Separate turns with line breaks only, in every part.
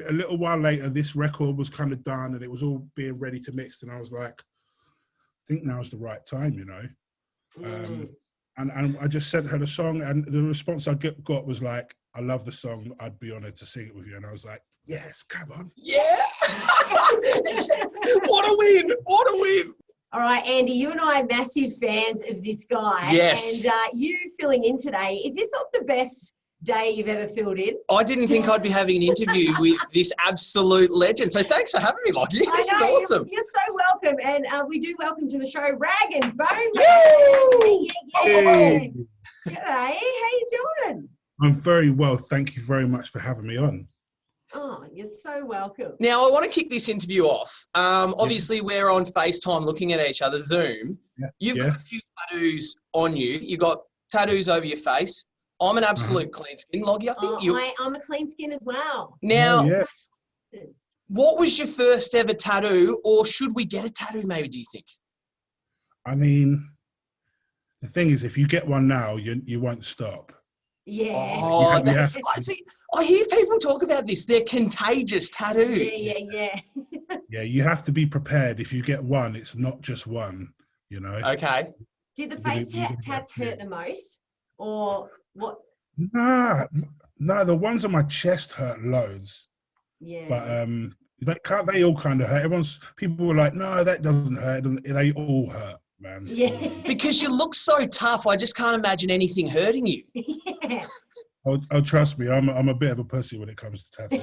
A little while later, this record was kind of done and it was all being ready to mix. And I was like, I think now's the right time, you know? And I just sent her the song, and the response I got was like, I love the song. I'd be honored to sing it with you. And I was like, yes, come on.
Yeah. What a win. What a win.
All right, Andy, you and I are massive fans of this guy.
Yes.
And you filling in today, is this not the best day you've ever filled in?
I didn't think I'd be having an interview with this absolute legend. So thanks for having me, Loggy. This is awesome.
You're so welcome. And we do welcome to the show Rag and Bone.
Hey.
G'day, how you doing?
I'm very well. Thank you very much for having me on.
Oh, you're so welcome.
Now, I want to kick this interview off. Obviously, we're on FaceTime looking at each other, Zoom. You've got a few tattoos on you. You've got tattoos over your face. I'm an absolute clean skin, Loggy. I think
I'm a clean skin as well.
Now, what was your first ever tattoo, or should we get a tattoo maybe, do you think?
I mean, the thing is, if you get one now, you won't stop.
Yeah.
Oh, I hear people talk about this. They're contagious tattoos.
Yeah.
Yeah, you have to be prepared. If you get one, it's not just one, you know?
Okay.
Did the face tats hurt the most? Or what?
Nah, the ones on my chest hurt loads.
Yeah.
But they all kind of hurt. People were like, no, that doesn't hurt. They all hurt, man.
Yeah.
Because you look so tough, I just can't imagine anything hurting you.
Yeah.
Oh, trust me, I'm a bit of a pussy when it comes to tattoos.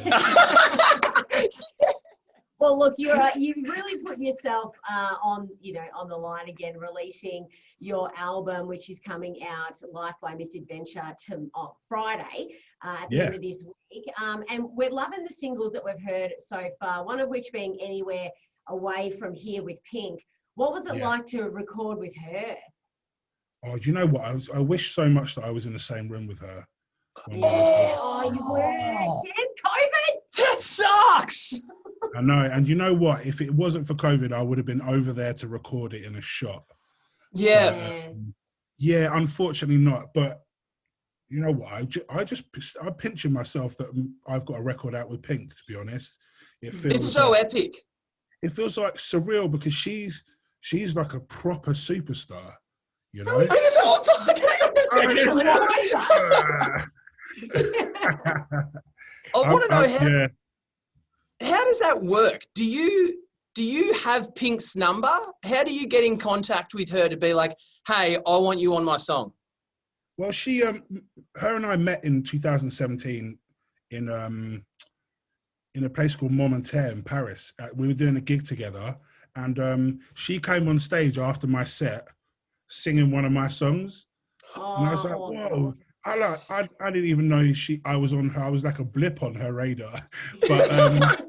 Well, look, you really put yourself on the line again, releasing your album, which is coming out, Life by Misadventure, on Friday at the end of this week. And we're loving the singles that we've heard so far, one of which being Anywhere Away From Here with Pink. What was it like to record with her?
Oh, do you know what? I wish so much that I was in the same room with her.
You were. Again, COVID?
That sucks!
I know, and you know what? If it wasn't for COVID, I would have been over there to record it in a shop.
Yeah.
Yeah, unfortunately not. But you know what? I'm pinching myself that I've got a record out with Pink. To be honest,
It's so epic.
It feels like surreal because she's like a proper superstar. You know.
Hang on a second. I want to know how does that work? Do you have Pink's number? How do you get in contact with her to be like, hey, I want you on my song?
Well, her and I met in 2017 in a place called Montmartre in Paris. We were doing a gig together, and she came on stage after my set singing one of my songs. And I was like, whoa. I didn't even know I was on her. I was like a blip on her radar. But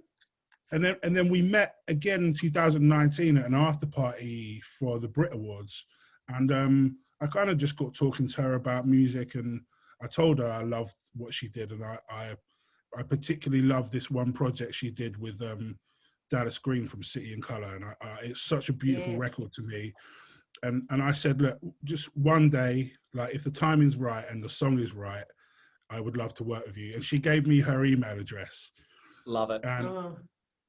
and then we met again in 2019 at an after party for the Brit Awards. And I kind of just got talking to her about music, and I told her I loved what she did, and I particularly love this one project she did with Dallas Green from City and Colour, and it's such a beautiful record to me. And I said, look, just one day, like if the timing's right and the song is right, I would love to work with you. And she gave me her email address.
Love it.
And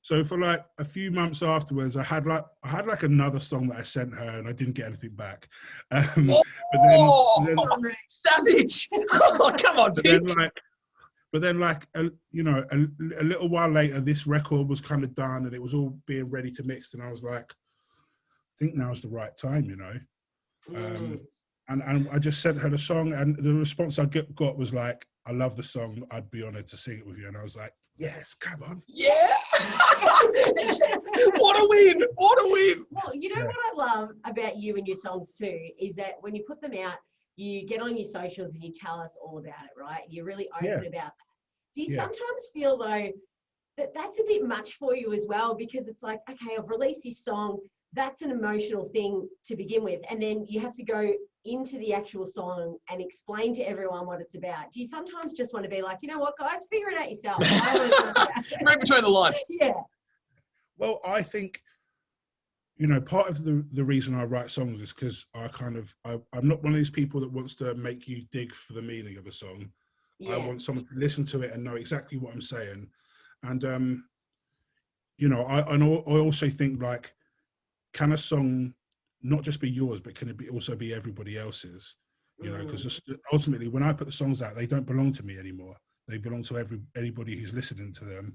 so for like a few months afterwards, I had like another song that I sent her, and I didn't get anything back. But then
savage! Oh, come on,
But then, a little while later, this record was kind of done, and it was all being ready to mix. And I was like, I think now's the right time, you know. And I just sent her the song, and the response I got was like, I love the song. I'd be honored to sing it with you. And I was like, yes, come on.
Yeah. What a win. What a win.
Well, you know what I love about you and your songs too, is that when you put them out, you get on your socials and you tell us all about it, right? You're really open about that. Do you sometimes feel though that that's a bit much for you as well? Because it's like, okay, I've released this song. That's an emotional thing to begin with. And then you have to go into the actual song and explain to everyone what it's about. Do you sometimes just want to be like, you know what, guys, figure it out yourself.
Read between the lines.
Yeah.
Well, I think, you know, part of the reason I write songs is because I'm not one of these people that wants to make you dig for the meaning of a song. Yeah. I want someone to listen to it and know exactly what I'm saying. And you know, I also think like, can a song not just be yours, but can it also be everybody else's? You know, because ultimately, when I put the songs out, they don't belong to me anymore. They belong to anybody who's listening to them,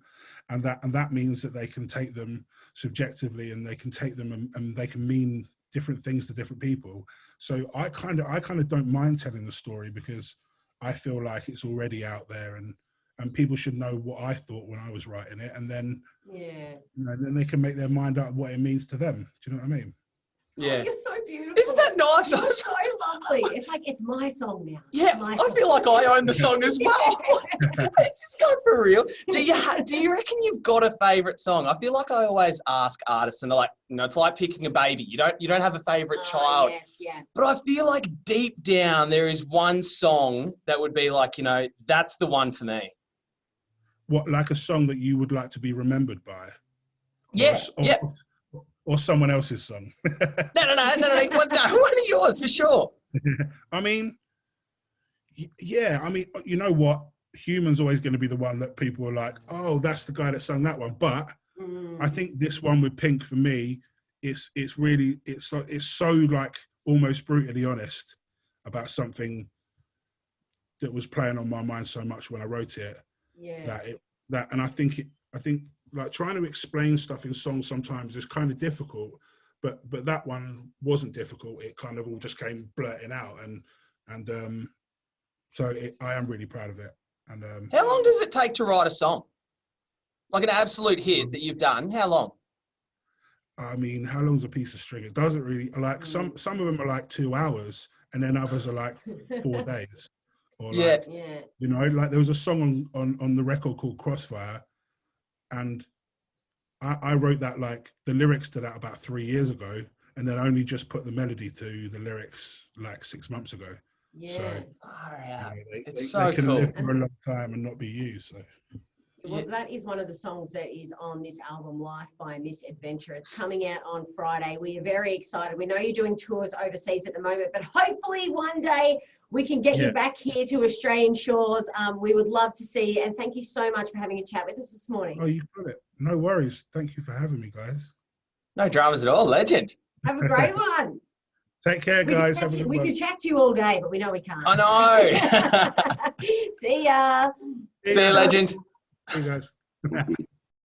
and that means that they can take them subjectively, and they can take them and they can mean different things to different people. So I kind of don't mind telling the story, because I feel like it's already out there, and people should know what I thought when I was writing it, and then you know, then they can make their mind up what it means to them. Do you know what I mean?
Yeah.
Oh, you're so beautiful.
Isn't that nice?
You're so lovely. It's like, it's my song now.
Yeah, I feel like I own the song as well. Let's just go for real. Do you reckon you've got a favourite song? I feel like I always ask artists, and they're like, you know, it's like picking a baby. You don't have a favourite child.
Yes, yeah.
But I feel like deep down there is one song that would be like, you know, that's the one for me.
What, like a song that you would like to be remembered by? Or someone else's song?
No, one of yours for sure.
I mean, yeah. I mean, you know what? Human's always going to be the one that people are like, oh, that's the guy that sung that one. But I think this one with Pink, for me, it's so like almost brutally honest about something that was playing on my mind so much when I wrote it.
Yeah.
And I think like trying to explain stuff in songs sometimes is kind of difficult, but that one wasn't difficult. It kind of all just came blurting out, and so I am really proud of it. And
how long does it take to write a song? Like an absolute hit that you've done? How long?
I mean, how long's a piece of string? It doesn't really, like, some of them are like 2 hours, and then others are like 4 days. Or like, you know, like there was a song on the record called Crossfire, and I wrote that, like the lyrics to that, about 3 years ago, and then only just put the melody to the lyrics like 6 months ago.
Yeah.
So
It's
they can
cool.
live for a long time and not be used. So.
Well, that is one of the songs that is on this album, Life by Misadventure. It's coming out on Friday. We are very excited. We know you're doing tours overseas at the moment, but hopefully one day we can get you back here to Australian shores. We would love to see you, and thank you so much for having a chat with us this morning.
Oh, you got it. No worries. Thank you for having me, guys.
No dramas at all. Legend.
Have a great one.
Take care, guys.
We could chat to you all day, but we know we can't.
I know.
See ya.
See you, legend.
See you guys.